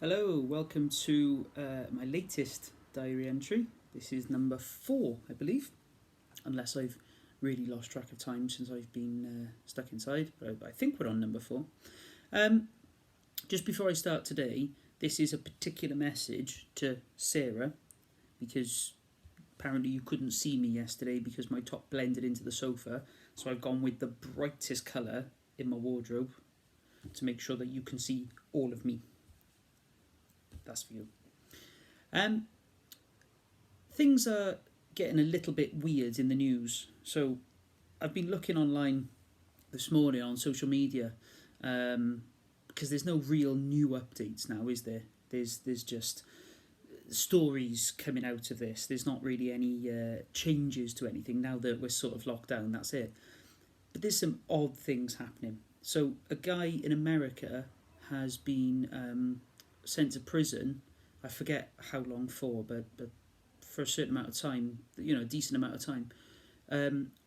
Hello, welcome to my latest diary entry. This is number 4, I believe, unless I've really lost track of time since I've been stuck inside, but I think we're on number 4. Just before I start today, this is a particular message to Sarah, because apparently you couldn't see me yesterday because my top blended into the sofa, so I've gone with the brightest colour in my wardrobe to make sure that you can see all of me. That's for you. Things are getting a little bit weird in the news. So I've been looking online this morning on social media because there's no real new updates now, is there? There's just stories coming out of this. There's not really any changes to anything now that we're sort of locked down. That's it. But there's some odd things happening. So a guy in America has been sent to prison. I forget how long for, but for a certain amount of time, a decent amount of time,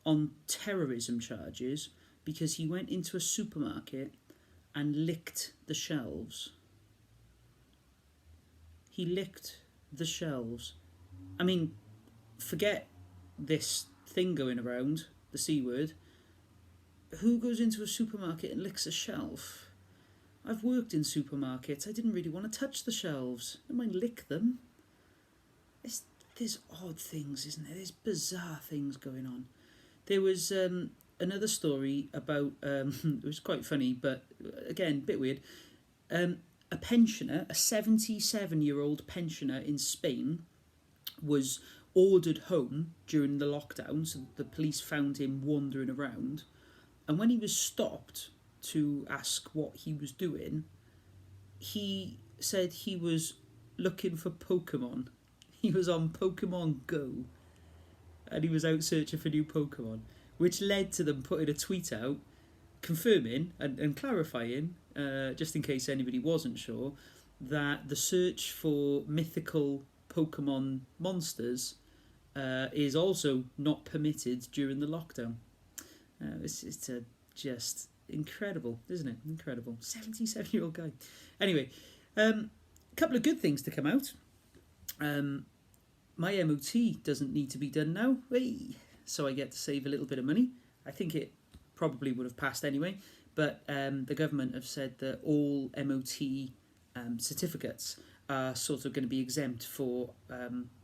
on terrorism charges because he went into a supermarket and licked the shelves. He licked the shelves. I mean, forget this thing going around, the C word. Who goes into a supermarket and licks a shelf? I've worked in supermarkets. I didn't really want to touch the shelves. I don't mind lick them. There's odd things, isn't there? There's bizarre things going on. There was another story about, it was quite funny, but again, a bit weird. A pensioner, a 77-year-old pensioner in Spain, was ordered home during the lockdown, so the police found him wandering around. And when he was stopped to ask what he was doing, he said he was looking for Pokemon. He was on Pokemon Go and he was out searching for new Pokemon, which led to them putting a tweet out confirming and clarifying, just in case anybody wasn't sure, that the search for mythical Pokemon monsters is also not permitted during the lockdown. It's just incredible, isn't it? Incredible. 77-year-old guy. Anyway, a couple of good things to come out. My MOT doesn't need to be done now, so I get to save a little bit of money. I think it probably would have passed anyway, but the government have said that all MOT certificates are sort of going to be exempt for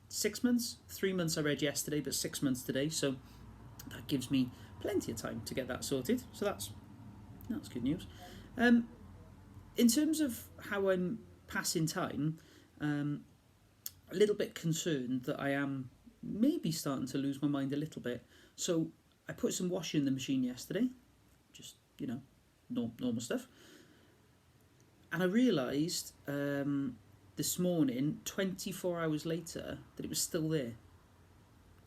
6 months. 3 months I read yesterday, but 6 months today, so that gives me plenty of time to get that sorted, so that's good news. In terms of how I'm passing time, a little bit concerned that I am maybe starting to lose my mind a little bit. So I put some washing in the machine yesterday, just, normal stuff. And I realised this morning, 24 hours later, that it was still there,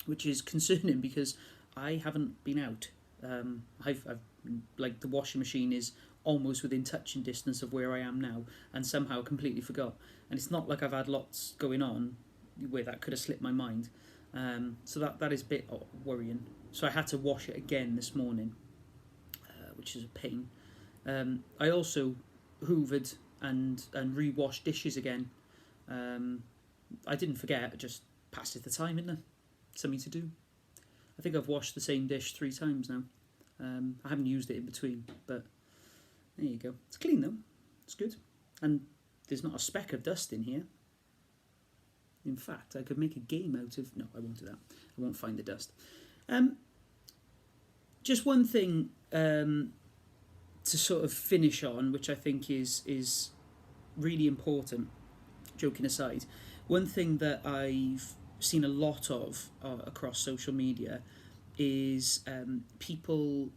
which is concerning because I haven't been out. I've like the washing machine is almost within touching distance of where I am now, and somehow completely forgot. And it's not like I've had lots going on where that could have slipped my mind. So that is a bit worrying. So I had to wash it again this morning, which is a pain. I also hoovered and re-washed dishes again. I didn't forget, I just passed the time, isn't there? Something to do. I think I've washed the same dish 3 times now. I haven't used it in between, but there you go. It's clean though. It's good. And there's not a speck of dust in here. In fact, I could make a game out of... No, I won't do that. I won't find the dust. Just one thing to sort of finish on, which I think is really important, joking aside. One thing that I've seen a lot of across social media is people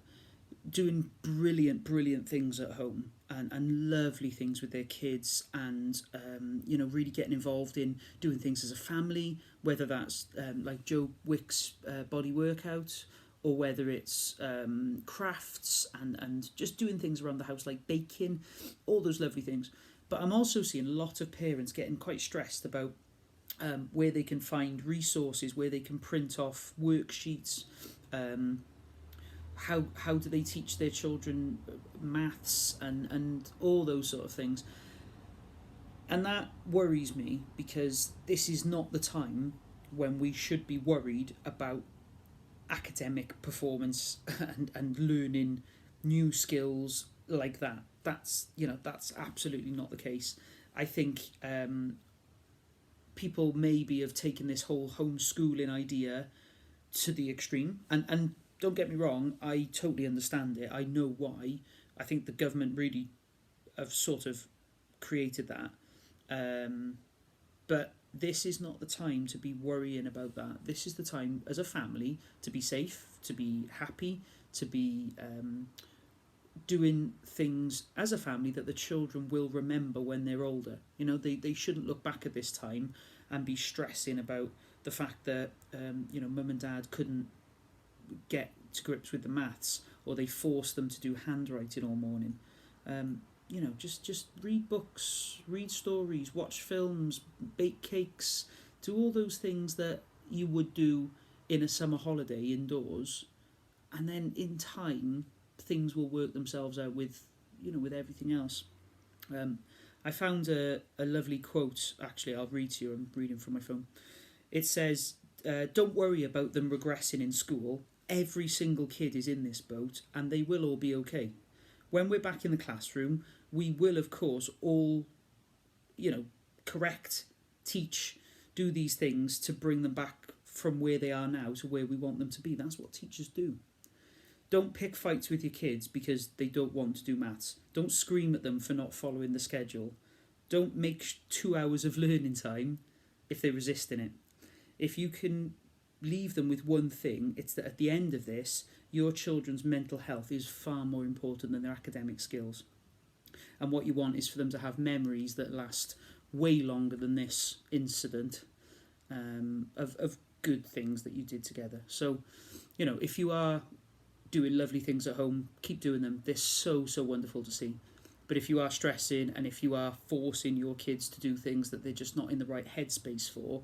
doing brilliant things at home and lovely things with their kids, and really getting involved in doing things as a family, whether that's like Joe Wick's body workout, or whether it's crafts and just doing things around the house like baking, all those lovely things. But I'm also seeing a lot of parents getting quite stressed about where they can find resources, where they can print off worksheets, how do they teach their children maths and all those sort of things. And that worries me, because this is not the time when we should be worried about academic performance and learning new skills like that. That's absolutely not the case. I think people maybe have taken this whole homeschooling idea to the extreme, and don't get me wrong, I totally understand it. I know why. I think the government really have sort of created that. But this is not the time to be worrying about that. This is the time as a family to be safe, to be happy, to be doing things as a family that the children will remember when they're older. They shouldn't look back at this time and be stressing about the fact that mum and dad couldn't get to grips with the maths, or they forced them to do handwriting all morning. Just read books, read stories, watch films, bake cakes, do all those things that you would do in a summer holiday indoors, and then in time things will work themselves out with everything else. I found a lovely quote, actually. I'll read to you. I'm reading from my phone. It says, don't worry about them regressing in school. Every single kid is in this boat, and they will all be okay. When we're back in the classroom, we will, of course, all, correct, teach, do these things to bring them back from where they are now to where we want them to be. That's what teachers do. Don't pick fights with your kids because they don't want to do maths. Don't scream at them for not following the schedule. Don't make 2 hours of learning time if they're resisting it. If you can leave them with one thing, it's that at the end of this, your children's mental health is far more important than their academic skills. And what you want is for them to have memories that last way longer than this incident, of good things that you did together. So, if you are doing lovely things at home, keep doing them. They're so, so wonderful to see. But if you are stressing, and if you are forcing your kids to do things that they're just not in the right headspace for,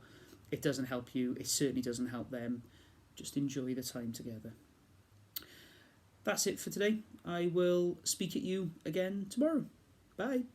it doesn't help you. It certainly doesn't help them. Just enjoy the time together. That's it for today. I will speak at you again tomorrow. Bye.